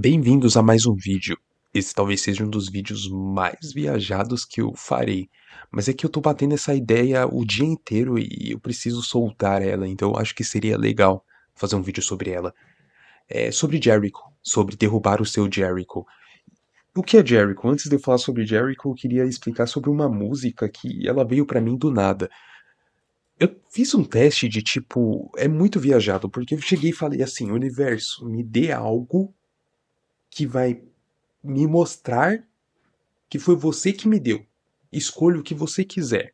Bem-vindos a mais um vídeo. Esse talvez seja um dos vídeos mais viajados que eu farei, mas é que eu tô batendo essa ideia o dia inteiro e eu preciso soltar ela, então eu acho que seria legal fazer um vídeo sobre ela. É sobre Jericho, sobre derrubar o seu Jericho. O que é Jericho? Antes de eu falar sobre Jericho, eu queria explicar sobre uma música que ela veio pra mim do nada. Eu fiz um teste de tipo, é muito viajado, porque eu cheguei e falei assim, universo, me dê algo que vai me mostrar que foi você que me deu. Escolha o que você quiser.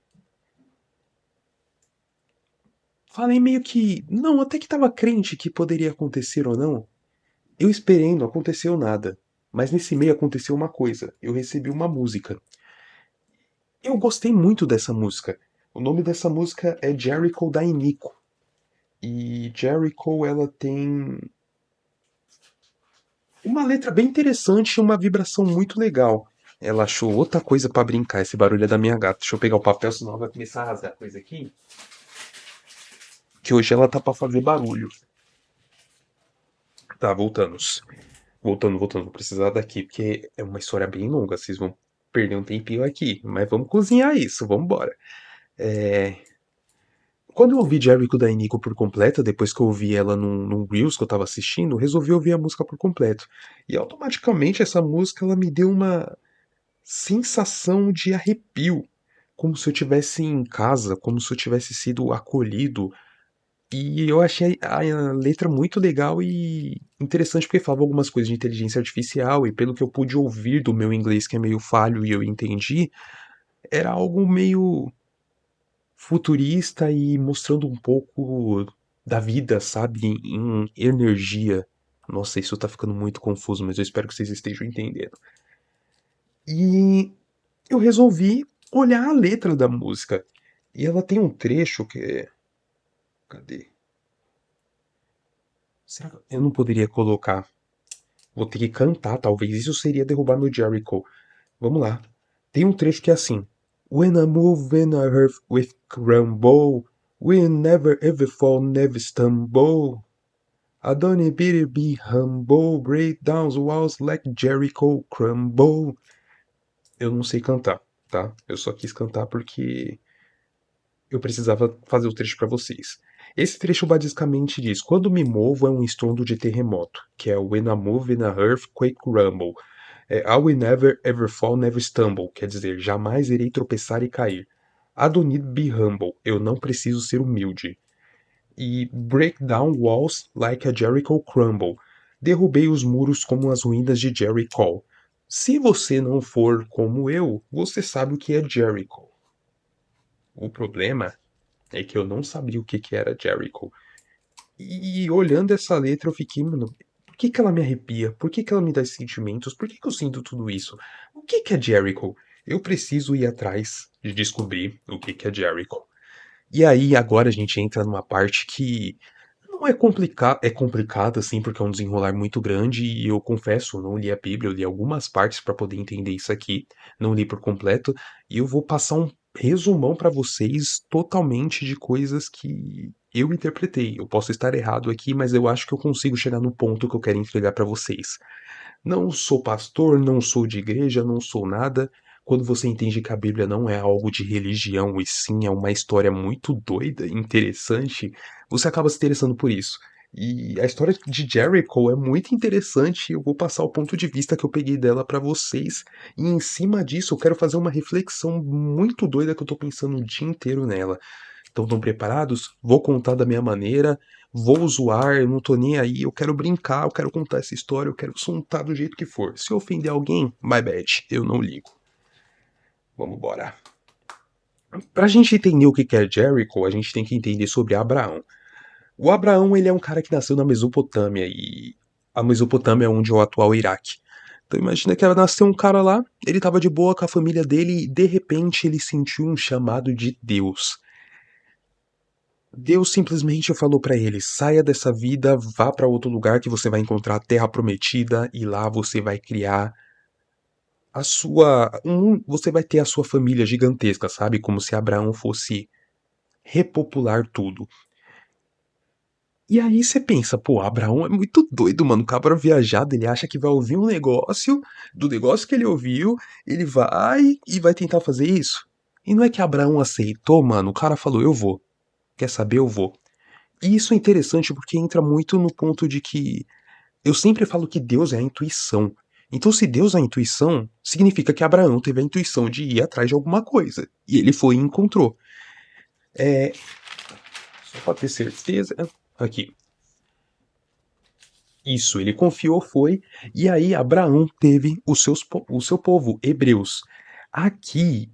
Falei meio que, não, até que tava crente que poderia acontecer ou não. Eu esperei, não aconteceu nada. Mas nesse meio aconteceu uma coisa. Eu recebi uma música. Eu gostei muito dessa música. O nome dessa música é Jericho da Inico. E Jericho, ela tem uma letra bem interessante e uma vibração muito legal. Ela achou outra coisa pra brincar. Esse barulho é da minha gata. Deixa eu pegar o papel, senão ela vai começar a rasgar coisa aqui. Que hoje ela tá pra fazer barulho. Tá, voltamos. Voltando. Vou precisar daqui, porque é uma história bem longa. Vocês vão perder um tempinho aqui. Mas vamos cozinhar isso, vamos embora. É... Quando eu ouvi Jericho da Inigo por completo, depois que eu ouvi ela num Reels que eu tava assistindo, eu resolvi ouvir a música por completo. E automaticamente essa música ela me deu uma sensação de arrepio. Como se eu tivesse em casa, como se eu tivesse sido acolhido. E eu achei a letra muito legal e interessante porque falava algumas coisas de inteligência artificial e pelo que eu pude ouvir do meu inglês que é meio falho e eu entendi, era algo meio futurista e mostrando um pouco da vida, sabe, em energia. Nossa, isso tá ficando muito confuso, mas eu espero que vocês estejam entendendo. E eu resolvi olhar a letra da música. E ela tem um trecho que é. Cadê? Será que eu não poderia colocar? Vou ter que cantar, talvez isso seria derrubar meu Jericho. Vamos lá. Tem um trecho que é assim: When I move in a earth with crumble, we never ever fall, never stumble. I don't need to be humble, break down the walls like Jericho crumble. Eu não sei cantar, tá? Eu só quis cantar porque eu precisava fazer o trecho para vocês. Esse trecho basicamente diz: Quando me movo é um estrondo de terremoto, que é When I move in a earthquake rumble. I will never ever fall, never stumble, quer dizer, jamais irei tropeçar e cair. I don't need be humble, eu não preciso ser humilde. E break down walls like a Jericho crumble. Derrubei os muros como as ruínas de Jericho. Se você não for como eu, você sabe o que é Jericho. O problema é que eu não sabia o que que era Jericho. E olhando essa letra eu fiquei, mano, por que que ela me arrepia? Por que que ela me dá esses sentimentos? Por que que eu sinto tudo isso? O que que é Jericho? Eu preciso ir atrás de descobrir o que que é Jericho. E aí agora a gente entra numa parte que não é complicado, é complicado assim, porque é um desenrolar muito grande e eu confesso, eu não li a Bíblia, eu li algumas partes para poder entender isso aqui, não li por completo, e eu vou passar um resumão para vocês totalmente de coisas que eu interpretei. Eu posso estar errado aqui, mas eu acho que eu consigo chegar no ponto que eu quero entregar para vocês. Não sou pastor, não sou de igreja, não sou nada. Quando você entende que a Bíblia não é algo de religião e sim é uma história muito doida, interessante, você acaba se interessando por isso. E a história de Jericho é muito interessante, eu vou passar o ponto de vista que eu peguei dela pra vocês, e em cima disso eu quero fazer uma reflexão muito doida que eu tô pensando o dia inteiro nela. Então, estão preparados? Vou contar da minha maneira, vou zoar, eu não tô nem aí, eu quero brincar, eu quero contar essa história, eu quero soltar do jeito que for. Se ofender alguém, my bad, eu não ligo. Vamos embora. Pra gente entender o que é Jericho, a gente tem que entender sobre Abraão. O Abraão, ele é um cara que nasceu na Mesopotâmia, e a Mesopotâmia é onde é o atual Iraque. Então imagina que ela nasceu um cara lá, ele tava de boa com a família dele e de repente ele sentiu um chamado de Deus. Deus simplesmente falou pra ele: saia dessa vida, vá pra outro lugar que você vai encontrar a terra prometida e lá você vai criar você vai ter a sua família gigantesca, sabe? Como se Abraão fosse repopular tudo. E aí você pensa, pô, Abraão é muito doido, mano. O cabra viajado, ele acha que vai ouvir um negócio, do negócio que ele ouviu, ele vai e vai tentar fazer isso. E não é que Abraão aceitou, mano. O cara falou, eu vou. Quer saber? Eu vou. E isso é interessante porque entra muito no ponto de que eu sempre falo que Deus é a intuição. Então, se Deus é a intuição, significa que Abraão teve a intuição de ir atrás de alguma coisa. E ele foi e encontrou. É, só pra ter certeza. Aqui. Isso, ele confiou, foi. E aí, Abraão teve o seu povo, hebreus. Aqui,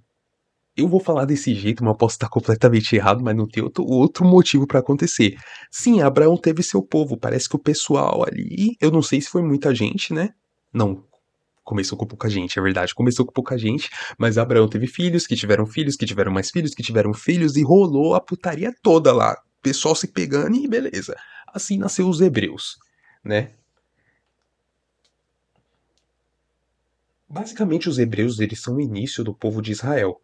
eu vou falar desse jeito, mas posso estar completamente errado, mas não tem outro motivo para acontecer. Sim, Abraão teve seu povo. Parece que o pessoal ali. Eu não sei se foi muita gente, né? Não, começou com pouca gente, é verdade. Começou com pouca gente, mas Abraão teve filhos, que tiveram mais filhos, que tiveram filhos, e rolou a putaria toda lá. Pessoal se pegando e beleza. Assim nasceu os hebreus, né? Basicamente, os hebreus eles são o início do povo de Israel.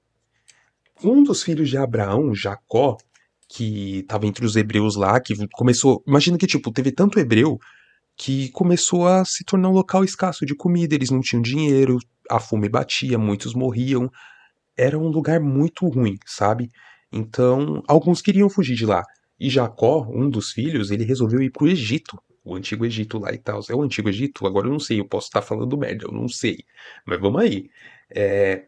Um dos filhos de Abraão, Jacó, que estava entre os hebreus lá, que começou. Imagina que, tipo, teve tanto hebreu que começou a se tornar um local escasso de comida, eles não tinham dinheiro, a fome batia, muitos morriam. Era um lugar muito ruim, sabe? Então, alguns queriam fugir de lá. E Jacó, um dos filhos, ele resolveu ir pro Egito. O antigo Egito lá e tal. É o antigo Egito? Agora eu não sei, eu posso estar falando merda, eu não sei. Mas vamos aí.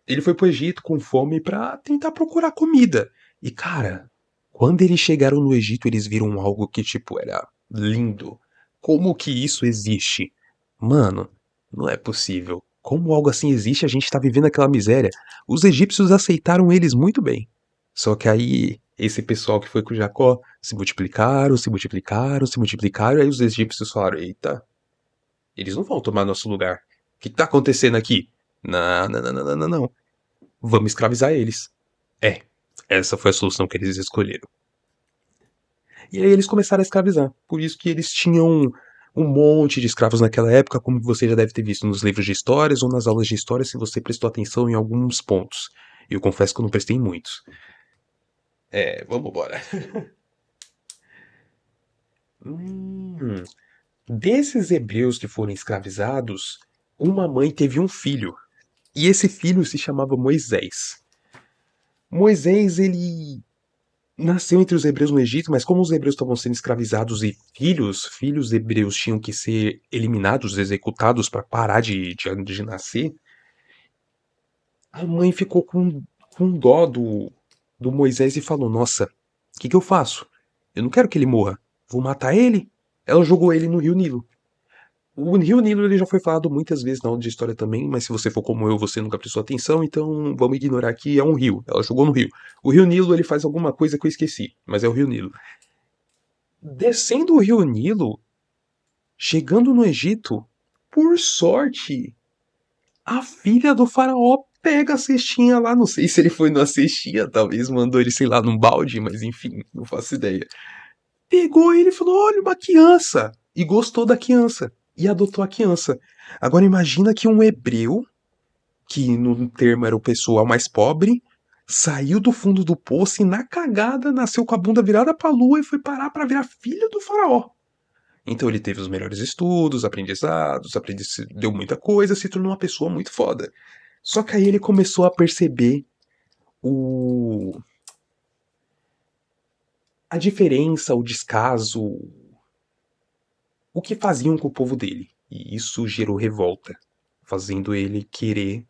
Ele foi pro Egito com fome pra tentar procurar comida. E cara, quando eles chegaram no Egito, eles viram algo que, tipo, era lindo. Como que isso existe? Mano, não é possível. Como algo assim existe, a gente tá vivendo aquela miséria. Os egípcios aceitaram eles muito bem. Só que aí, esse pessoal que foi com Jacó se multiplicaram, se multiplicaram, se multiplicaram, e aí os egípcios falaram: Eita, eles não vão tomar nosso lugar. O que tá acontecendo aqui? Não, não, não, não, não, não, não. Vamos escravizar eles. É, essa foi a solução que eles escolheram. E aí eles começaram a escravizar. Por isso que eles tinham um monte de escravos naquela época, como você já deve ter visto nos livros de histórias ou nas aulas de história, se você prestou atenção em alguns pontos. Eu confesso que eu não prestei em muitos. Vamos embora. Hum, desses hebreus que foram escravizados, uma mãe teve um filho. E esse filho se chamava Moisés. Moisés, ele nasceu entre os hebreus no Egito, mas como os hebreus estavam sendo escravizados e filhos hebreus tinham que ser eliminados, executados para parar de nascer, a mãe ficou com dó do Moisés e falou: Nossa, o que eu faço? Eu não quero que ele morra. Vou matar ele? Ela jogou ele no Rio Nilo. O Rio Nilo ele já foi falado muitas vezes na aula de história também, mas se você for como eu, você nunca prestou atenção, então vamos ignorar que é um rio. Ela jogou no rio. O Rio Nilo ele faz alguma coisa que eu esqueci, mas é o Rio Nilo. Descendo o Rio Nilo, chegando no Egito, por sorte, a filha do faraó pega a cestinha lá. Não sei se ele foi numa cestinha, talvez mandou ele, sei lá, num balde, mas enfim, não faço ideia. Pegou ele e falou: Olha, uma criança! E gostou da criança. E adotou a criança. Agora imagina que um hebreu, que no termo era o pessoal mais pobre, saiu do fundo do poço e na cagada nasceu com a bunda virada pra lua e foi parar pra virar filho do faraó. Então ele teve os melhores estudos, aprendizados, deu muita coisa, se tornou uma pessoa muito foda. Só que aí ele começou a perceber o a diferença, o descaso, o que faziam com o povo dele. E isso gerou revolta, fazendo ele querer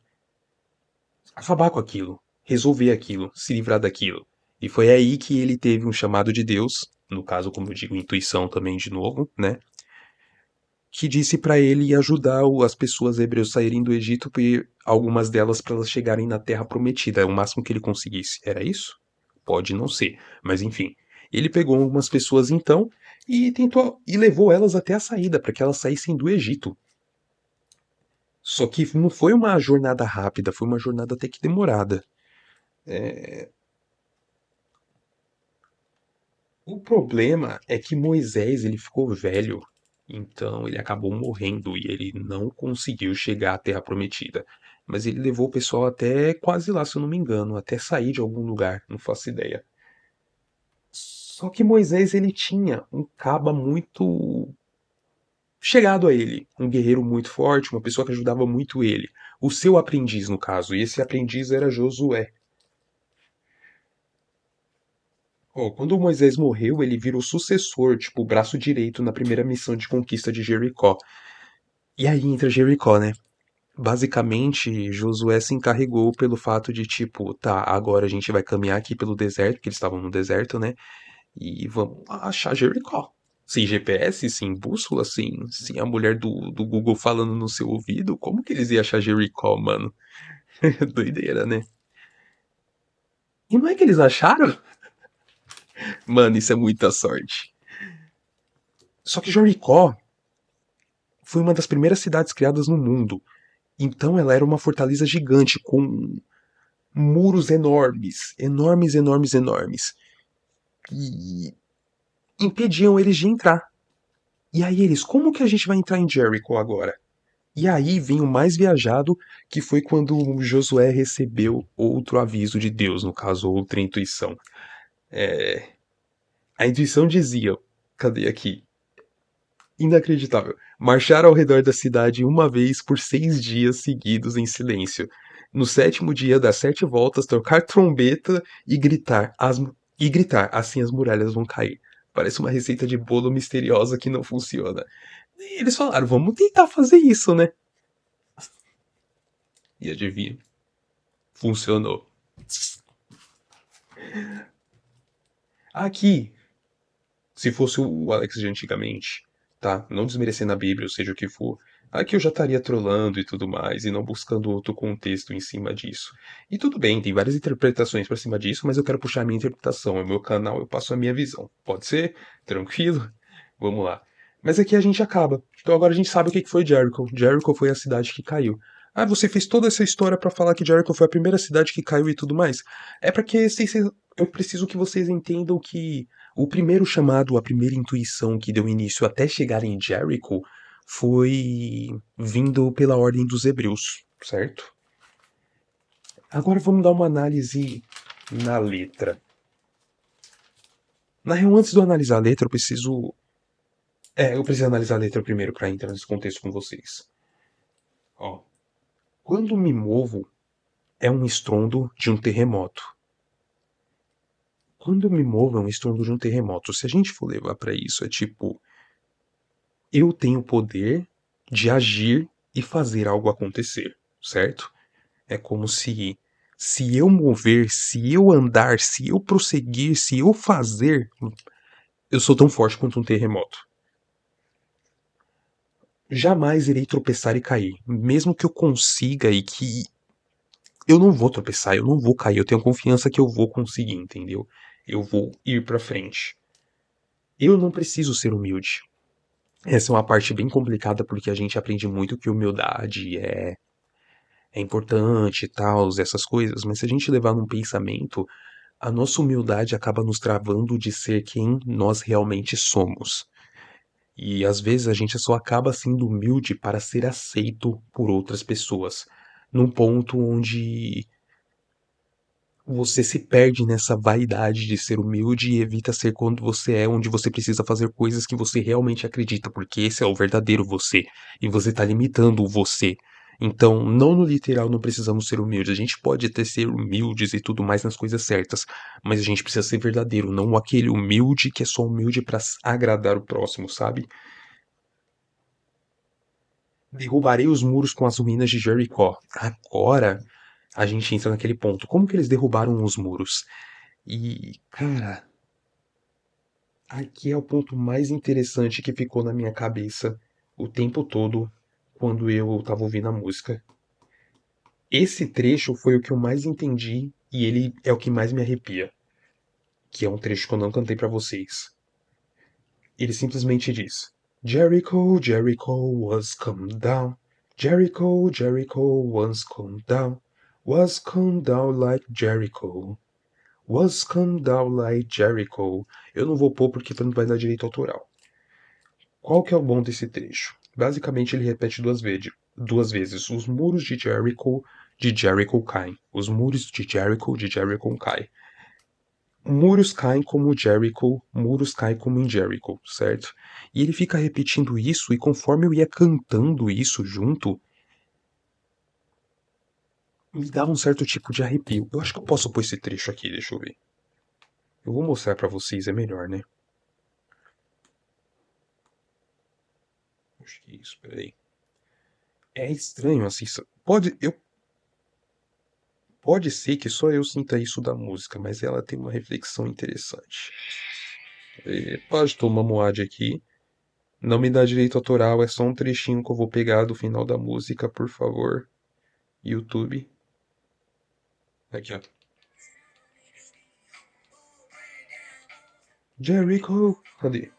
acabar com aquilo, resolver aquilo, se livrar daquilo. E foi aí que ele teve um chamado de Deus, no caso, como eu digo, intuição também de novo, né? Que disse para ele ajudar as pessoas hebreus a saírem do Egito e algumas delas para elas chegarem na Terra Prometida, o máximo que ele conseguisse. Era isso? Pode não ser, mas enfim. Ele pegou algumas pessoas então e tentou e levou elas até a saída para que elas saíssem do Egito. Só que não foi uma jornada rápida, foi uma jornada até que demorada. O problema é que Moisés ele ficou velho, então ele acabou morrendo e ele não conseguiu chegar à Terra Prometida. Mas ele levou o pessoal até quase lá, se eu não me engano, até sair de algum lugar, não faço ideia. Só que Moisés ele tinha um caba muito chegado a ele, um guerreiro muito forte, uma pessoa que ajudava muito ele, o seu aprendiz no caso, e esse aprendiz era Josué. Ó, quando Moisés morreu, ele vira o sucessor, tipo, o braço direito na primeira missão de conquista de Jericó. E aí entra Jericó, né? Basicamente, Josué se encarregou pelo fato de, tipo, tá, agora a gente vai caminhar aqui pelo deserto, porque eles estavam no deserto, né? E vamos achar Jericó. Sem GPS, sem bússola, sem a mulher do Google falando no seu ouvido, como que eles iam achar Jericó, mano? Doideira, né? E não é que eles acharam? Mano, isso é muita sorte. Só que Jericó foi uma das primeiras cidades criadas no mundo. Então ela era uma fortaleza gigante, com muros enormes, enormes, enormes, enormes. E impediam eles de entrar. E aí eles, como que a gente vai entrar em Jericho agora? E aí vem o mais viajado, que foi quando Josué recebeu outro aviso de Deus, no caso, outra intuição. É, a intuição dizia, cadê aqui? Inacreditável. Marchar ao redor da cidade uma vez por 6 dias seguidos em silêncio. No sétimo dia, dar 7 voltas, tocar trombeta e gritar. E gritar, assim as muralhas vão cair. Parece uma receita de bolo misteriosa que não funciona. E eles falaram, vamos tentar fazer isso, né? E adivinha? Funcionou. Aqui, se fosse o Alex de antigamente, tá? Não desmerecendo a Bíblia, ou seja o que for. Aqui eu já estaria trolando e tudo mais, e não buscando outro contexto em cima disso. E tudo bem, tem várias interpretações pra cima disso, mas eu quero puxar a minha interpretação. É o meu canal, eu passo a minha visão. Pode ser? Tranquilo? Vamos lá. Mas aqui a gente acaba. Então agora a gente sabe o que foi Jericho. Jericho foi a cidade que caiu. Ah, você fez toda essa história pra falar que Jericho foi a primeira cidade que caiu e tudo mais? É porque eu preciso que vocês entendam que o primeiro chamado, a primeira intuição que deu início até chegar em Jericho foi vindo pela ordem dos hebreus, certo? Agora vamos dar uma análise na letra. Na real, antes de eu analisar a letra, eu preciso analisar a letra primeiro para entrar nesse contexto com vocês. Ó, quando me movo, é um estrondo de um terremoto. Quando eu me movo, é um estrondo de um terremoto. Se a gente for levar para isso, é tipo, eu tenho o poder de agir e fazer algo acontecer, certo? É como se eu mover, se eu andar, se eu prosseguir, se eu fazer, eu sou tão forte quanto um terremoto. Jamais irei tropeçar e cair, mesmo que eu consiga e que eu não vou tropeçar, eu não vou cair, eu tenho confiança que eu vou conseguir, entendeu? Eu vou ir pra frente. Eu não preciso ser humilde. Essa é uma parte bem complicada porque a gente aprende muito que humildade é importante e tal, essas coisas, mas se a gente levar num pensamento, a nossa humildade acaba nos travando de ser quem nós realmente somos. E às vezes a gente só acaba sendo humilde para ser aceito por outras pessoas. Num ponto onde você se perde nessa vaidade de ser humilde e evita ser quando você é, onde você precisa fazer coisas que você realmente acredita, porque esse é o verdadeiro você. E você está limitando o você. Então, não no literal não precisamos ser humildes. A gente pode até ser humildes e tudo mais nas coisas certas, mas a gente precisa ser verdadeiro, não aquele humilde que é só humilde para agradar o próximo, sabe? Derrubarei os muros com as ruínas de Jericó. Agora a gente entra naquele ponto. Como que eles derrubaram os muros? E, cara, aqui é o ponto mais interessante que ficou na minha cabeça o tempo todo quando eu tava ouvindo a música. Esse trecho foi o que eu mais entendi e ele é o que mais me arrepia, que é um trecho que eu não cantei pra vocês. Ele simplesmente diz: Jericho, Jericho was come down. Jericho, Jericho was come down like Jericho. Was come down like Jericho. Eu não vou pôr porque não vai dar direito autoral. Qual que é o bom desse trecho? Basicamente ele repete duas vezes. Os muros de Jericho caem. Os muros de Jericho caem. Muros caem como Jericho, muros caem como em Jericho, certo? E ele fica repetindo isso, e conforme eu ia cantando isso junto, me dava um certo tipo de arrepio. Eu acho que eu posso pôr esse trecho aqui, deixa eu ver. Eu vou mostrar pra vocês, é melhor, né? Acho que é isso, peraí. É estranho, assim, pode ser que só eu sinta isso da música, mas ela tem uma reflexão interessante. Pode tomar moad aqui. Não me dá direito autoral, é só um trechinho que eu vou pegar do final da música, por favor. YouTube. Aqui, ó. Jericho, cadê?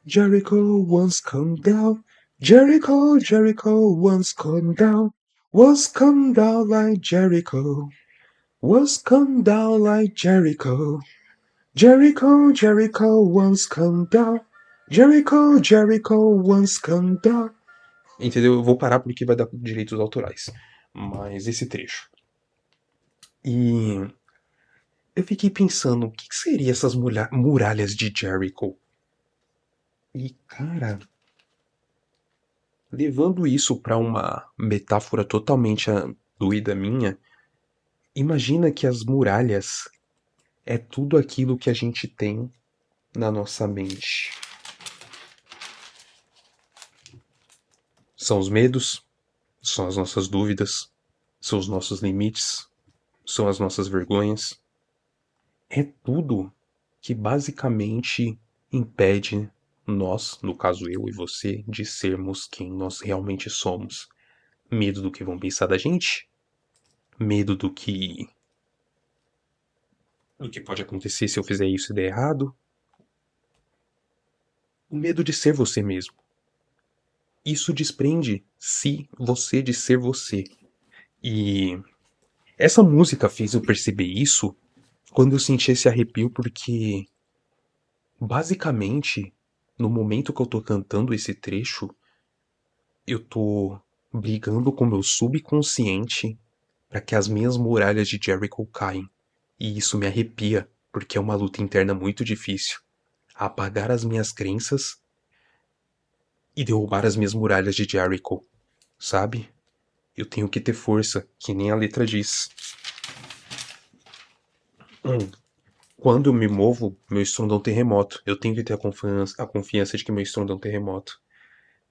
Jericho once come down. Jericho, Jericho once come down. Was come down like Jericho. Was come down like Jericho. Jericho, Jericho once come down. Jericho, Jericho once come down. Entendeu? Eu vou parar porque vai dar direitos autorais. Mas esse trecho. E eu fiquei pensando, o que seria essas muralhas de Jericho? E, cara, levando isso para uma metáfora totalmente doida minha, imagina que as muralhas é tudo aquilo que a gente tem na nossa mente. São os medos, são as nossas dúvidas, são os nossos limites, são as nossas vergonhas. É tudo que basicamente impede nós, no caso eu e você, de sermos quem nós realmente somos. Medo do que vão pensar da gente, medo do que pode acontecer se eu fizer isso e der errado, o medo de ser você mesmo. Isso desprende se você de ser você. E essa música fez eu perceber isso quando eu senti esse arrepio, porque basicamente, no momento que eu tô cantando esse trecho, eu tô brigando com meu subconsciente para que as minhas muralhas de Jericho caem. E isso me arrepia, porque é uma luta interna muito difícil. Apagar as minhas crenças e derrubar as minhas muralhas de Jericho, sabe? Eu tenho que ter força, que nem a letra diz. Quando eu me movo, meu estrondo é um terremoto. Eu tenho que ter a confiança de que meu estrondo é um terremoto.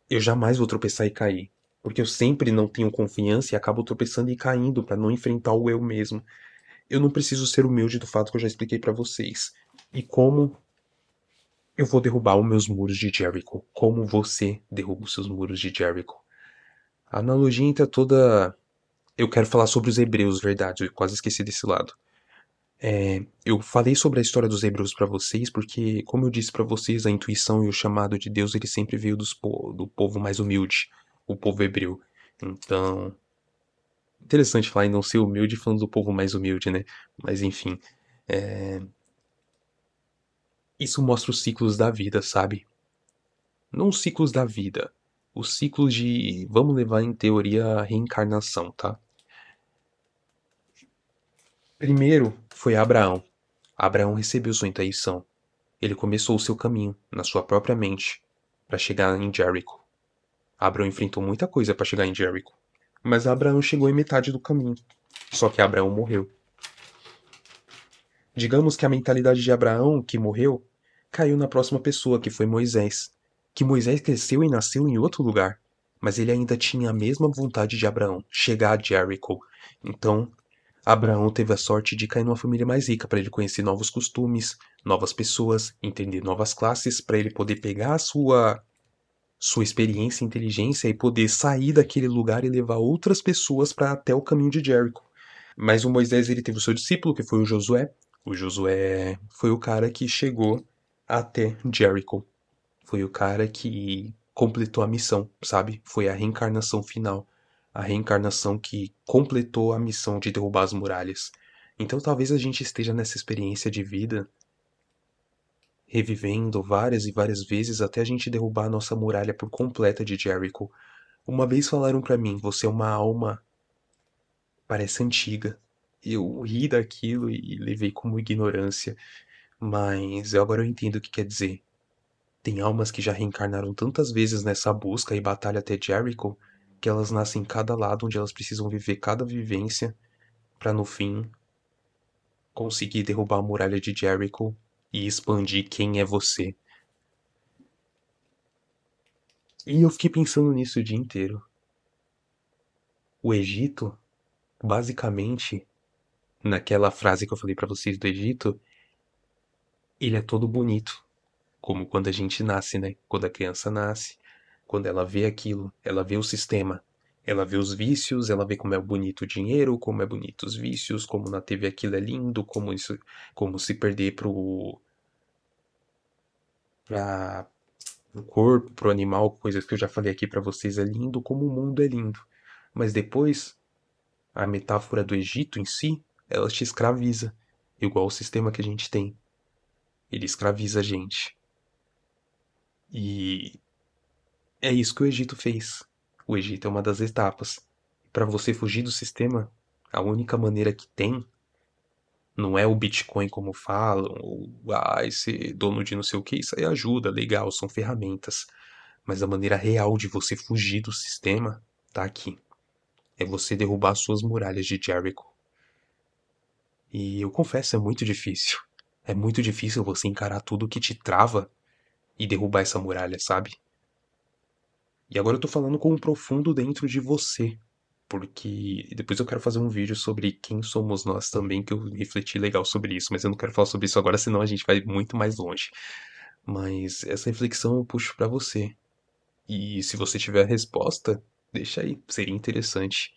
Eu jamais vou tropeçar e cair. Porque eu sempre não tenho confiança e acabo tropeçando e caindo para não enfrentar o eu mesmo. Eu não preciso ser humilde do fato que eu já expliquei para vocês. E como eu vou derrubar os meus muros de Jericho? Como você derruba os seus muros de Jericho? A analogia entra toda. Eu quero falar sobre os hebreus, verdade, eu quase esqueci desse lado. Eu falei sobre a história dos hebreus para vocês porque, como eu disse para vocês, a intuição e o chamado de Deus ele sempre veio do povo mais humilde, o povo hebreu. Então, interessante falar em não ser humilde falando do povo mais humilde, né? Mas enfim, isso mostra os ciclos da vida, sabe? Não os ciclos da vida, os ciclos de, vamos levar em teoria a reencarnação, tá? Primeiro foi Abraão. Abraão recebeu sua intuição. Ele começou o seu caminho, na sua própria mente, para chegar em Jericho. Abraão enfrentou muita coisa para chegar em Jericho. Mas Abraão chegou em metade do caminho. Só que Abraão morreu. Digamos que a mentalidade de Abraão, que morreu, caiu na próxima pessoa, que foi Moisés. Que Moisés cresceu e nasceu em outro lugar. Mas ele ainda tinha a mesma vontade de Abraão, chegar a Jericho. Então, Abraão teve a sorte de cair numa família mais rica para ele conhecer novos costumes, novas pessoas, entender novas classes, para ele poder pegar a sua experiência e inteligência e poder sair daquele lugar e levar outras pessoas para até o caminho de Jericho. Mas o Moisés ele teve o seu discípulo, que foi o Josué. O Josué foi o cara que chegou até Jericho. Foi o cara que completou a missão, sabe? Foi a reencarnação final. A reencarnação que completou a missão de derrubar as muralhas. Então talvez a gente esteja nessa experiência de vida, revivendo várias e várias vezes até a gente derrubar a nossa muralha por completa de Jericho. Uma vez falaram pra mim, você é uma alma, parece antiga. Eu ri daquilo e levei como ignorância, mas agora eu entendo o que quer dizer. Tem almas que já reencarnaram tantas vezes nessa busca e batalha até Jericho, que elas nascem em cada lado onde elas precisam viver cada vivência pra no fim conseguir derrubar a muralha de Jericho e expandir quem é você. E eu fiquei pensando nisso o dia inteiro. O Egito, basicamente, naquela frase que eu falei pra vocês do Egito, ele é todo bonito, como quando a gente nasce, né? Quando a criança nasce, quando ela vê aquilo, ela vê o sistema, ela vê os vícios, ela vê como é bonito o dinheiro, como é bonito os vícios, como na TV aquilo é lindo, como isso, como se perder pra, pro corpo, pro animal, coisas que eu já falei aqui pra vocês, é lindo, como o mundo é lindo. Mas depois, a metáfora do Egito em si, ela te escraviza, igual o sistema que a gente tem. Ele escraviza a gente. E é isso que o Egito fez. O Egito é uma das etapas. Para você fugir do sistema, a única maneira que tem não é o Bitcoin como falam, ou ser dono de não sei o que, isso aí ajuda, legal, são ferramentas. Mas a maneira real de você fugir do sistema tá aqui. É você derrubar suas muralhas de Jericho. E eu confesso, é muito difícil. É muito difícil você encarar tudo que te trava e derrubar essa muralha, sabe? E agora eu tô falando com um profundo dentro de você, porque depois eu quero fazer um vídeo sobre quem somos nós também, que eu refleti legal sobre isso, mas eu não quero falar sobre isso agora, senão a gente vai muito mais longe. Mas essa reflexão eu puxo pra você. E se você tiver a resposta, deixa aí, seria interessante.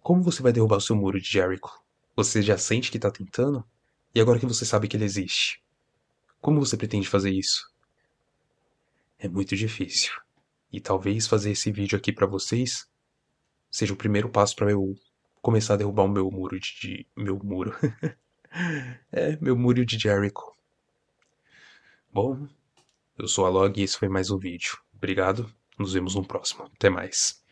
Como você vai derrubar o seu muro de Jericho? Você já sente que tá tentando? E agora que você sabe que ele existe, como você pretende fazer isso? É muito difícil. E talvez fazer esse vídeo aqui pra vocês seja o primeiro passo pra eu começar a derrubar o meu muro meu muro. Meu muro de Jericho. Bom, eu sou a Log e esse foi mais um vídeo. Obrigado, nos vemos no próximo. Até mais.